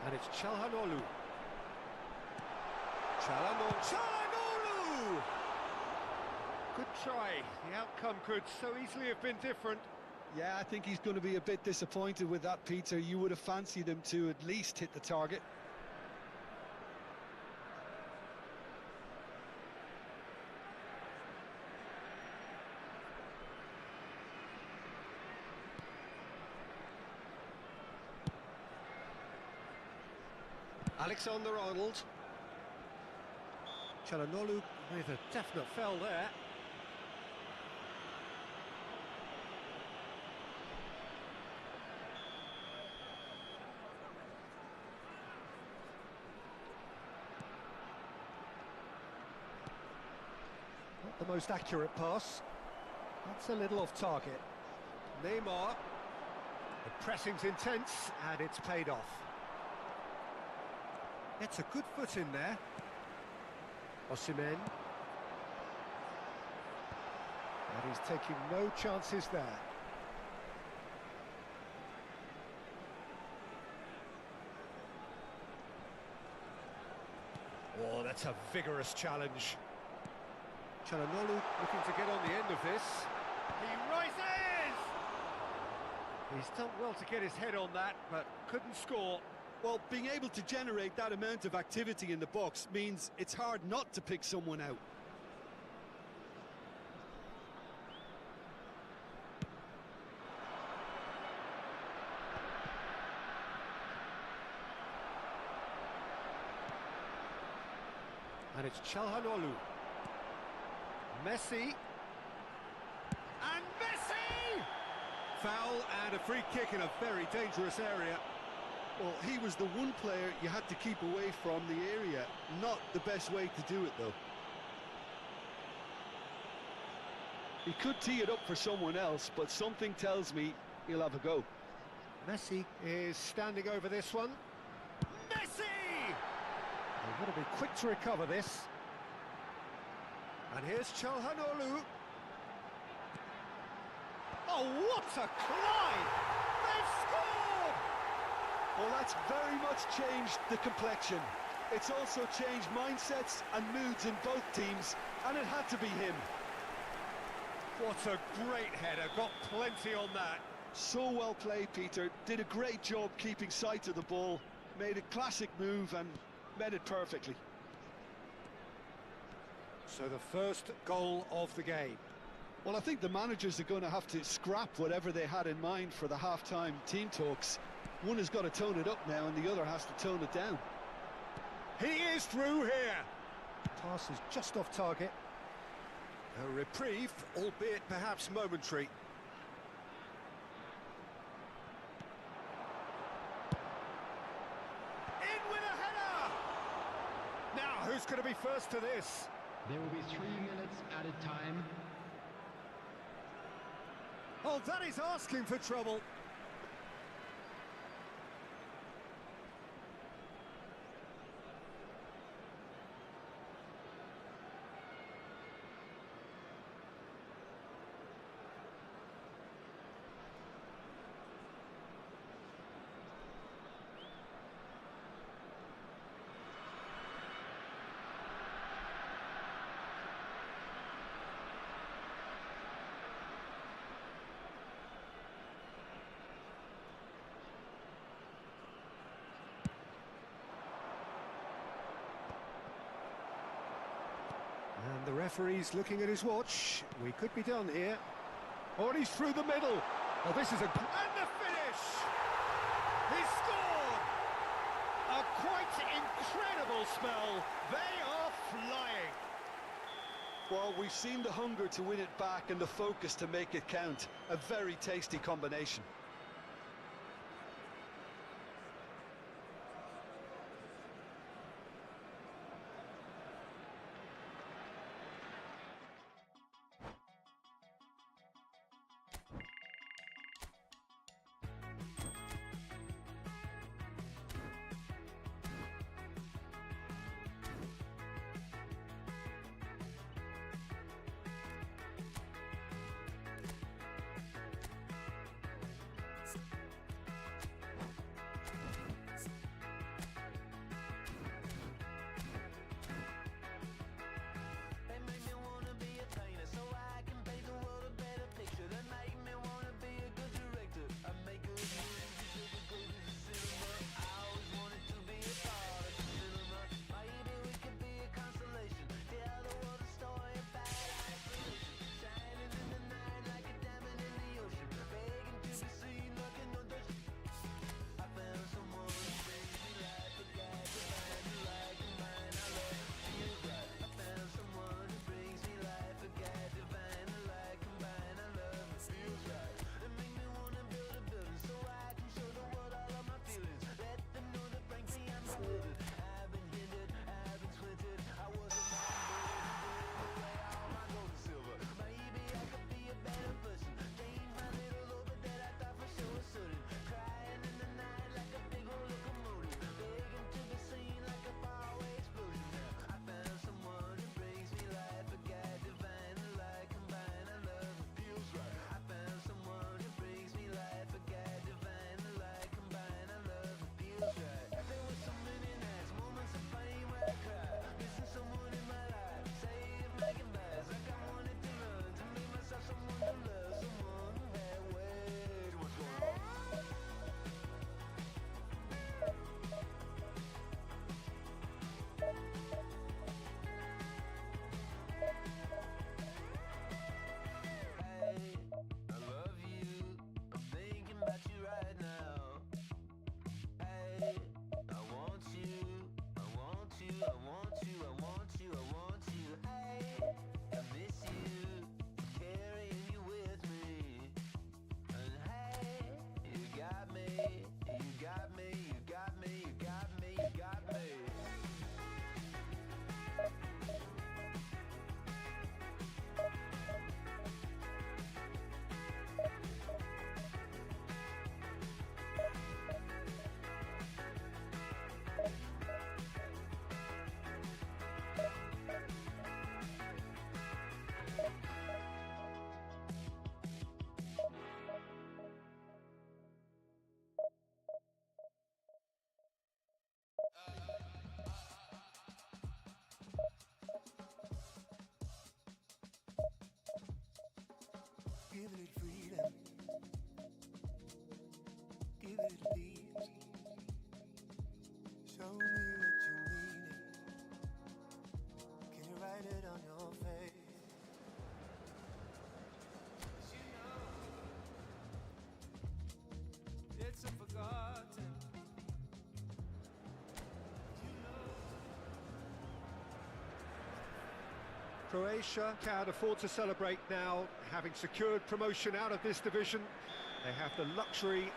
[SPEAKER 1] And it's Çalhanoğlu. Çalhanoğlu! Good try. The outcome could so easily have been different.
[SPEAKER 6] Yeah, I think he's going to be a bit disappointed with that, Peter. You would have fancied him to at least hit the target.
[SPEAKER 1] Alexander-Arnold. Çalhanoğlu with a definite foul there. Not the most accurate pass. That's a little off target. Neymar. The pressing's intense and it's paid off. Gets a good foot in there. Osimhen. And he's taking no chances there. Oh, that's a vigorous challenge. Çalhanoğlu looking to get on the end of this. He rises! He's done well to get his head on that, but couldn't score.
[SPEAKER 6] Well, being able to generate that amount of activity in the box means it's hard not to pick someone out.
[SPEAKER 1] And it's Çalhanoğlu. Messi. And Messi! Foul and a free kick in a very dangerous area.
[SPEAKER 6] Well, he was the one player you had to keep away from the area. Not the best way to do it, though. He could tee it up for someone else, but something tells me he'll have a go.
[SPEAKER 1] Messi is standing over this one. Messi! They've got to be quick to recover this. And here's Çalhanoğlu. Oh, what a climb! They've scored!
[SPEAKER 6] Well, that's very much changed the complexion. It's also changed mindsets and moods in both teams, and it had to be him.
[SPEAKER 1] What a great header, got plenty on that.
[SPEAKER 6] So well played, Peter. Did a great job keeping sight of the ball, made a classic move and met it perfectly.
[SPEAKER 1] So the first goal of the game.
[SPEAKER 6] Well, I think the managers are going to have to scrap whatever they had in mind for the half-time team talks. One has got to tone it up now and the other has to tone it down.
[SPEAKER 1] He is through here. Pass is just off target. A reprieve, albeit perhaps momentary. In with a header! Now, who's going to be first to this?
[SPEAKER 3] There will be 3 minutes added time.
[SPEAKER 1] Oh, that is asking for trouble. And the referee's looking at his watch. We could be done here. Oh, and he's through the middle. Oh, this is a... And the finish! He scored! A quite incredible spell. They are flying.
[SPEAKER 6] Well, we've seen the hunger to win it back and the focus to make it count. A very tasty combination.
[SPEAKER 7] giving it freedom. Give it a lead. Show me what you mean. Can you write it on your face? 'Cause you know it's unforgotten.
[SPEAKER 1] Croatia can't afford to celebrate now, having secured promotion out of this division. They have the luxury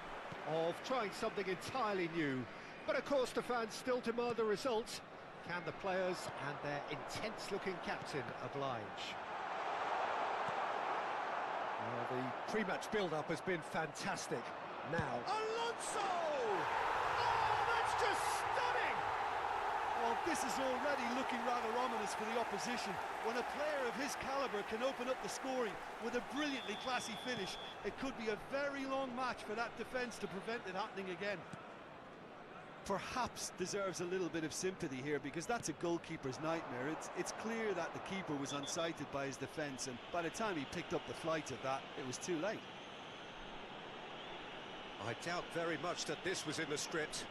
[SPEAKER 1] of trying something entirely new. But of course the fans still demand the result. Can the players and their intense-looking captain oblige? Well, the pre-match build-up has been fantastic. Now, Alonso! Oh, that's just stunning!
[SPEAKER 6] Well, this is already looking rather ominous for the opposition. When a player of his calibre can open up the scoring with a brilliantly classy finish, it could be a very long match for that defence to prevent it happening again. Perhaps deserves a little bit of sympathy here, because that's a goalkeeper's nightmare. It's clear that the keeper was unsighted by his defence, and by the time he picked up the flight of that, it was too late.
[SPEAKER 1] I doubt very much that this was in the script.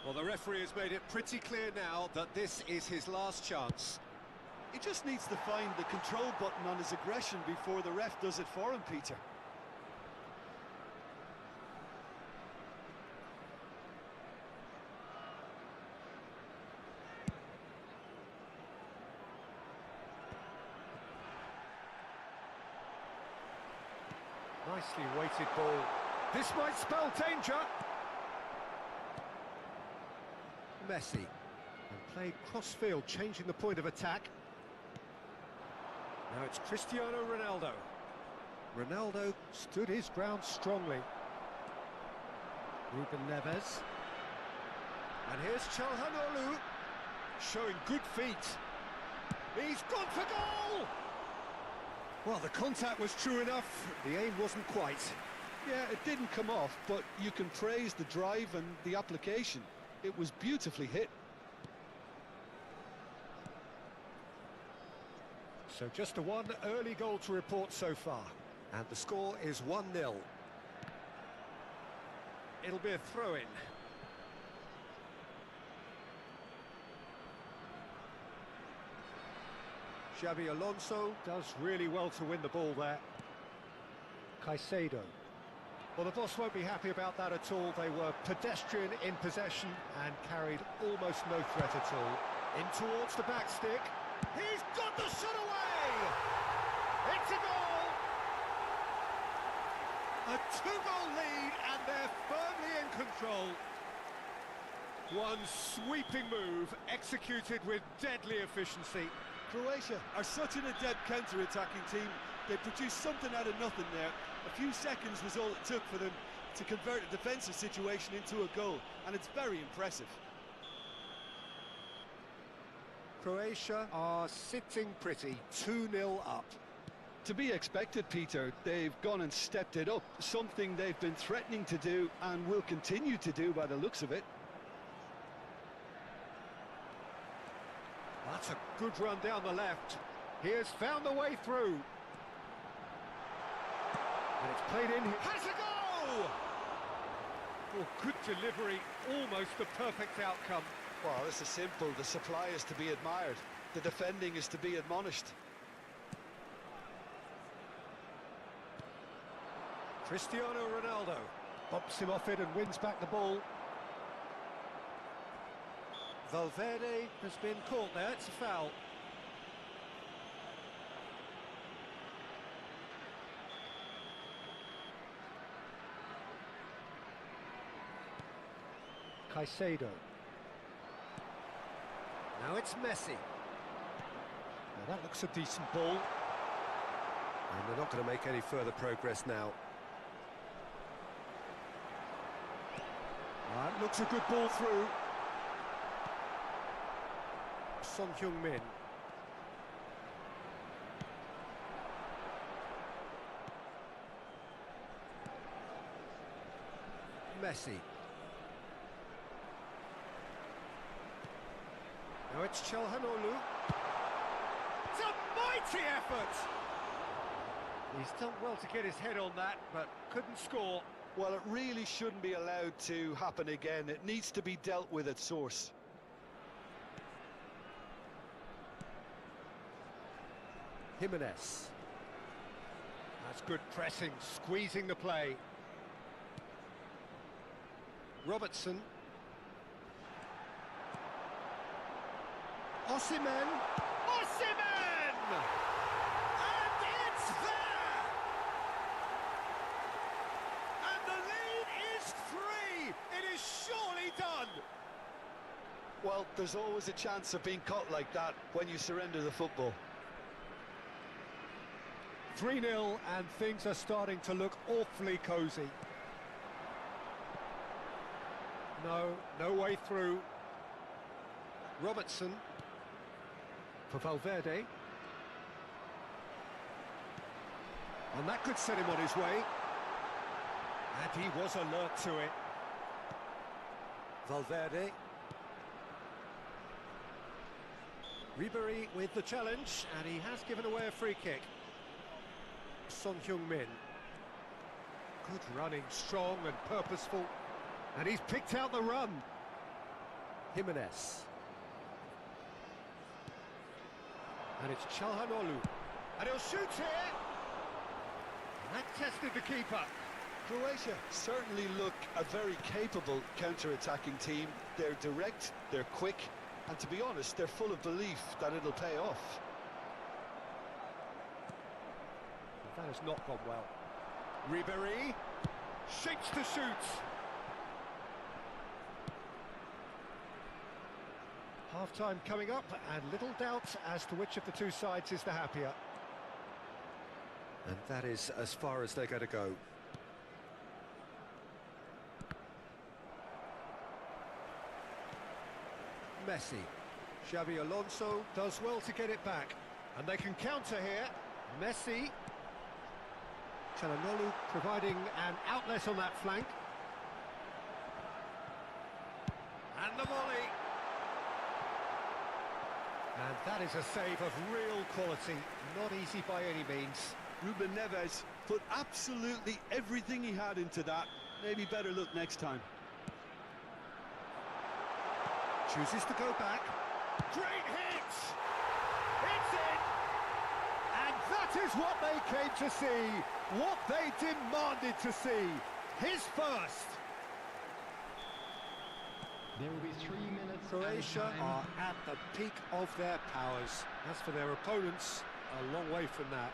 [SPEAKER 1] Well, the referee has made it pretty clear now that this is his last chance.
[SPEAKER 6] He just needs to find the control button on his aggression before the ref does it for him, Peter.
[SPEAKER 1] Nicely weighted ball. This might spell danger. Messi. And played cross-field, changing the point of attack. Now it's Cristiano Ronaldo. Ronaldo stood his ground strongly. Ruben Neves. And here's Çalhanoğlu, showing good feet. He's gone for goal! Well, the contact was true enough, the aim wasn't quite.
[SPEAKER 6] Yeah, it didn't come off, but you can praise the drive and the application. It was beautifully hit.
[SPEAKER 1] So just the one early goal to report so far. And the score is 1-0. It'll be a throw-in. Xabi Alonso does really well to win the ball there. Caicedo. Well, the boss won't be happy about that at all. They were pedestrian in possession and carried almost no threat at all. In towards the back stick. He's got the shot away! It's a goal! A two-goal lead, and they're firmly in control. One sweeping move, executed with deadly efficiency.
[SPEAKER 6] Croatia are such an adept counter-attacking team. They produced something out of nothing there. A few seconds was all it took for them to convert a defensive situation into a goal, and it's very impressive.
[SPEAKER 1] Croatia are sitting pretty, 2-0 up.
[SPEAKER 6] To be expected, Peter. They've gone and stepped it up, something they've been threatening to do and will continue to do by the looks of it.
[SPEAKER 1] That's a good run down the left. He has found the way through. And it's played in. Has a goal! Oh, good delivery, almost the perfect outcome.
[SPEAKER 6] Well, this is simple. The supply is to be admired. The defending is to be admonished.
[SPEAKER 1] Cristiano Ronaldo bumps him off it and wins back the ball. Valverde has been caught there, it's a foul. Caicedo. Now it's Messi. Now that looks a decent ball. And they're not going to make any further progress now. That looks a good ball through. Son Heung-min. Messi. Now Now it's Çalhanoğlu. It's a mighty effort! He's done well to get his head on that, but couldn't score.
[SPEAKER 2] Well, it really shouldn't be allowed to happen again. It needs to be dealt with at source.
[SPEAKER 1] Jimenez. That's good pressing, squeezing the play. Robertson. Osimhen. Osimhen! And it's there! And the lead is 3! It is surely done!
[SPEAKER 2] Well, there's always a chance of being caught like that when you surrender the football.
[SPEAKER 1] 3-0 and things are starting to look awfully cosy. No way through. Robertson for Valverde. And that could set him on his way. And he was alert to it. Valverde. Ribery with the challenge, and he has given away a free kick. Son Heung-min. Good running, strong and purposeful. And he's picked out the run. Jimenez. And it's Çalhanoğlu. And he'll shoot here. And that tested the keeper.
[SPEAKER 2] Croatia certainly look a very capable counter-attacking team. They're direct, they're quick, and to be honest, they're full of belief that it'll pay off.
[SPEAKER 1] That has not gone well. Ribery shapes to shoot. Half-time coming up, and little doubt as to which of the two sides is the happier. And that is as far as they're going to go. Messi. Xabi Alonso does well to get it back. And they can counter here. Messi. Çalhanoğlu providing an outlet on that flank. And the volley. And that is a save of real quality. Not easy by any means.
[SPEAKER 2] Ruben Neves put absolutely everything he had into that. Maybe better look next time.
[SPEAKER 1] Chooses to go back. Great hit! It's in! And that is what they came to see. What they demanded to see. His first.
[SPEAKER 3] There will be 3 minutes.
[SPEAKER 1] Croatia
[SPEAKER 3] added time.
[SPEAKER 1] are at the peak of their powers. As for their opponents, a long way from that.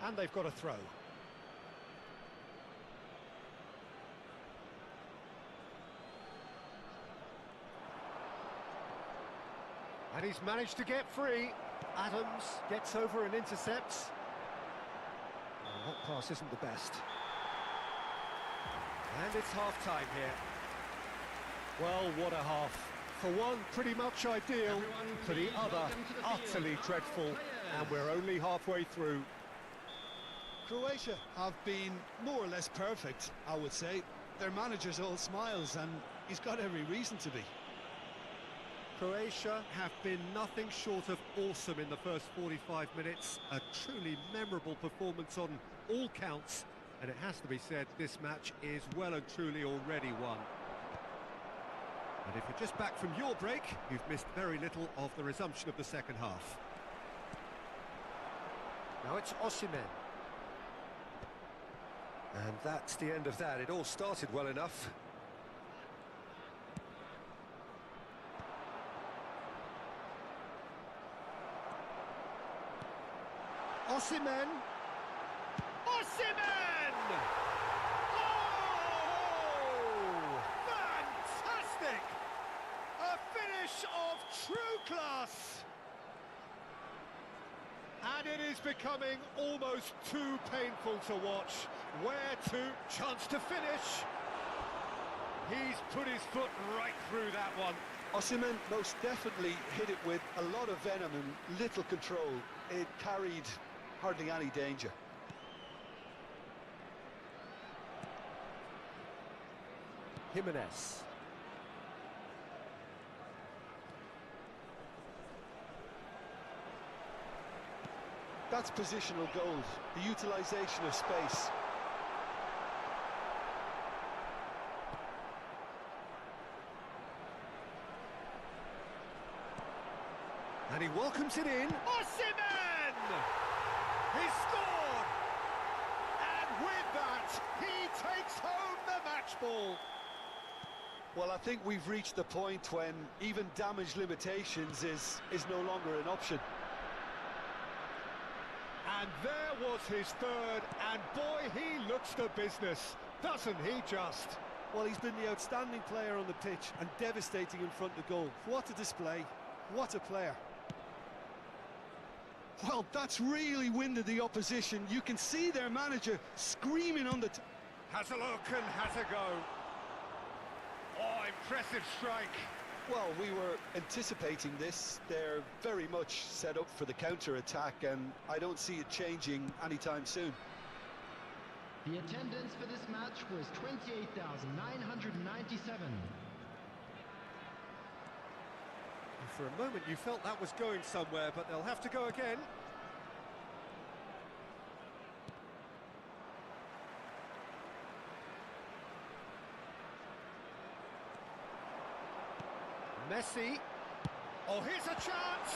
[SPEAKER 1] And they've got a throw. And he's managed to get free. Adams gets over and intercepts. Oh, that pass isn't the best. And it's half-time here. Well, what a half. For one, pretty much ideal. For the other, utterly dreadful. And we're only halfway through.
[SPEAKER 2] Croatia have been more or less perfect, I would say. Their manager's all smiles, and he's got every reason to be.
[SPEAKER 1] Croatia have been nothing short of awesome in the first 45 minutes. A truly memorable performance on all counts. And it has to be said, this match is well and truly already won. And if you're just back from your break, you've missed very little of the resumption of the second half. Now it's Osimhen. And that's the end of that. It all started well enough. Osimhen! Osimhen! Oh! Fantastic! A finish of true class! And it is becoming almost too painful to watch. Where to? Chance to finish. He's put his foot right through that one.
[SPEAKER 2] Osimhen most definitely hit it with a lot of venom and little control. It carried hardly any danger.
[SPEAKER 1] Jimenez.
[SPEAKER 2] That's positional gold, the utilisation of space.
[SPEAKER 1] And he welcomes it in. Osimhen! He scored! And with that, he takes home the match ball.
[SPEAKER 2] Well, I think we've reached the point when even damage limitations is no longer an option.
[SPEAKER 1] And there was his third, and boy, he looks the business, doesn't he just?
[SPEAKER 6] Well, he's been the outstanding player on the pitch and devastating in front of goal. What a display, what a player.
[SPEAKER 2] Well, that's really winded the opposition. You can see their manager screaming on the...
[SPEAKER 1] Has a look and has a go. Oh, impressive strike.
[SPEAKER 2] Well, we were anticipating this. They're very much set up for the counter-attack, and I don't see it changing anytime soon.
[SPEAKER 3] The attendance for this match was 28,997.
[SPEAKER 1] For a moment you felt that was going somewhere, but they'll have to go again. Messi. Oh, here's a chance!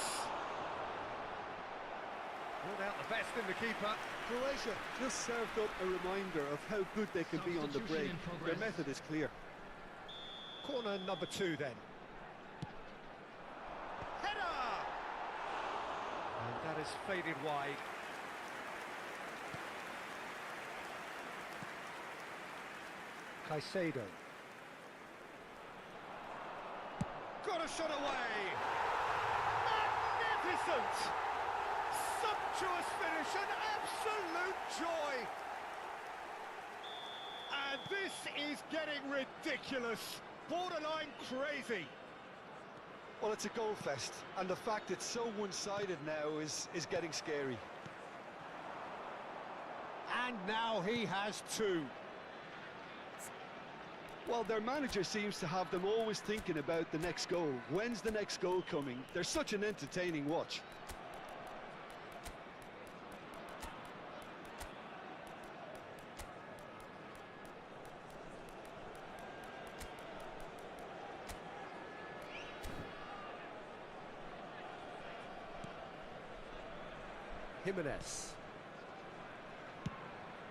[SPEAKER 1] Brought out the best in the keeper.
[SPEAKER 6] Croatia just served up a reminder of how good they can be on the break.
[SPEAKER 3] Substitution in progress.
[SPEAKER 6] Their method is clear.
[SPEAKER 1] Corner number 2 then. Header! And that is faded wide. Caicedo. Got a shot away! Magnificent! Sumptuous finish, an absolute joy! And this is getting ridiculous, borderline crazy.
[SPEAKER 2] Well, it's a goal fest, and the fact it's so one-sided now is getting scary.
[SPEAKER 1] And now he has 2.
[SPEAKER 2] Well, their manager seems to have them always thinking about the next goal. When's the next goal coming? They're such an entertaining watch.
[SPEAKER 1] Jimenez.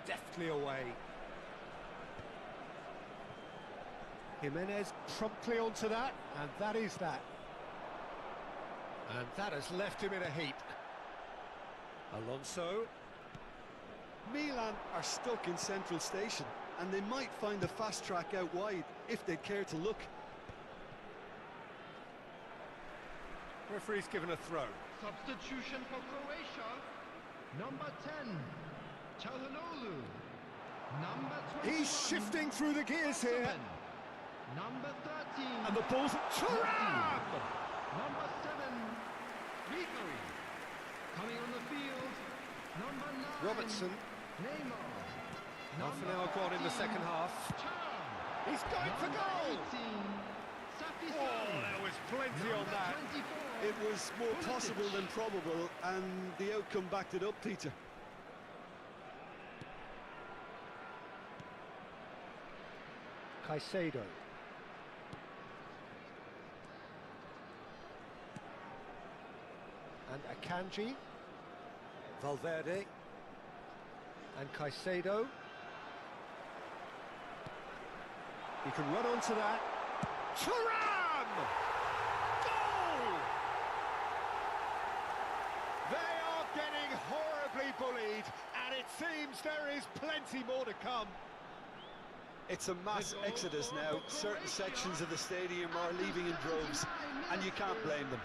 [SPEAKER 1] Deftly away. Jimenez promptly onto that, and that is that. And that has left him in a heap. Alonso.
[SPEAKER 2] Milan are stuck in central station, and they might find the fast track out wide if they care to look.
[SPEAKER 1] Referee's given a throw.
[SPEAKER 3] Substitution for Croatia. Number 10, Çalhanoğlu. Number 21,
[SPEAKER 1] He's shifting through the gears here.
[SPEAKER 3] Osimhen. Number 13,
[SPEAKER 1] And the ball's Thuram!
[SPEAKER 3] Number 7, Ribery. Coming on the field, number 9,
[SPEAKER 1] Robertson.
[SPEAKER 3] Neymar.
[SPEAKER 1] Half an
[SPEAKER 3] Number
[SPEAKER 1] hour gone in the
[SPEAKER 3] 14,
[SPEAKER 1] second half.
[SPEAKER 3] Thuram.
[SPEAKER 1] He's going for
[SPEAKER 3] Number
[SPEAKER 1] goal!
[SPEAKER 3] 18, Safi
[SPEAKER 1] Oh,
[SPEAKER 3] Sarı.
[SPEAKER 1] there was plenty on
[SPEAKER 3] Number
[SPEAKER 1] that.
[SPEAKER 3] 24,
[SPEAKER 2] It was more
[SPEAKER 3] Pulisic.
[SPEAKER 2] possible than probable, and the outcome backed it up, Peter.
[SPEAKER 1] Caicedo. And Akanji. Valverde. And Caicedo. He can run onto that. Thuram! Goal! They are getting horribly bullied, and it seems there is plenty more to come.
[SPEAKER 2] It's a mass exodus now. Certain sections of the stadium are leaving in droves, and you can't blame them.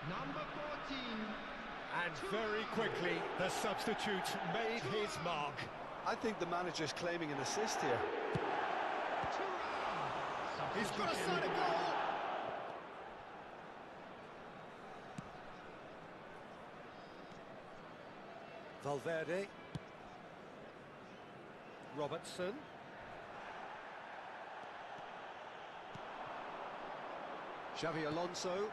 [SPEAKER 3] Number 14,
[SPEAKER 1] And very quickly, the substitute made his mark.
[SPEAKER 2] I think the manager's claiming an assist here.
[SPEAKER 3] Thuram.
[SPEAKER 1] He's got a side of goal. Valverde. Robertson. Xavi Alonso.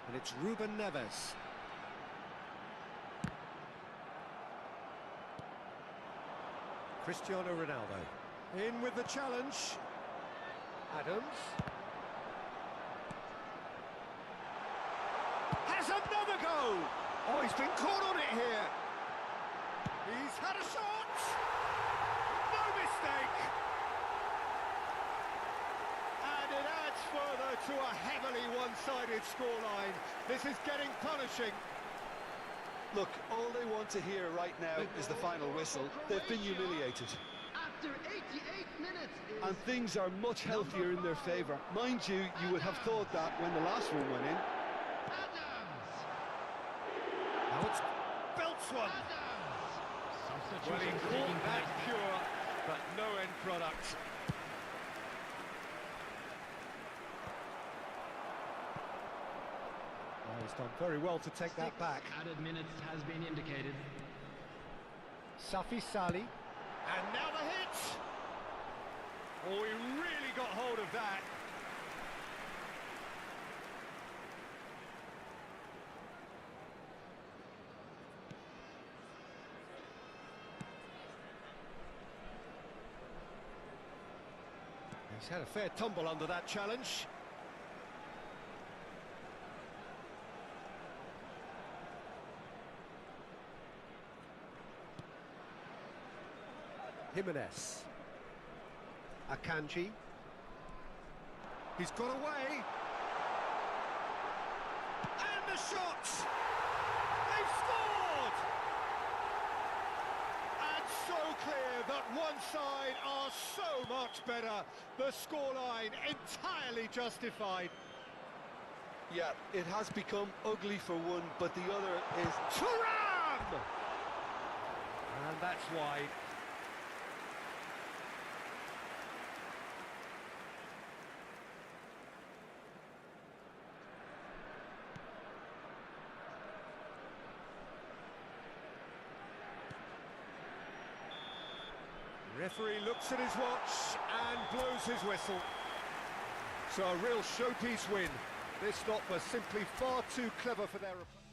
[SPEAKER 1] And it's Ruben Neves. Cristiano Ronaldo. In with the challenge. Adams. Has another go! Oh, he's been caught on it here. He's had a shot! No mistake! And it adds further to a heavily one-sided scoreline. This is getting punishing.
[SPEAKER 2] Look, all they want to hear right now is the final whistle. They've been humiliated.
[SPEAKER 3] After 88 minutes is
[SPEAKER 2] And things are much healthier in their favour. Mind you, you would have thought that when the last one went in.
[SPEAKER 3] Adams.
[SPEAKER 1] Now it's belts one. Well, he caught that pure, but no end product. Oh, he's done very well to take that back.
[SPEAKER 3] Added minutes has been indicated.
[SPEAKER 1] Safi Sali. And now the hit! Oh, he really got hold of that. He's had a fair tumble under that challenge. Jimenez. Akanji. He's got away. And the shot! They've scored! And so clear that one side are so much better. The scoreline entirely justified.
[SPEAKER 2] Yeah, it has become ugly for one, but the other is...
[SPEAKER 1] Thuram! And that's wide. Referee looks at his watch and blows his whistle. So a real showpiece win. This lot was simply far too clever for their opponent.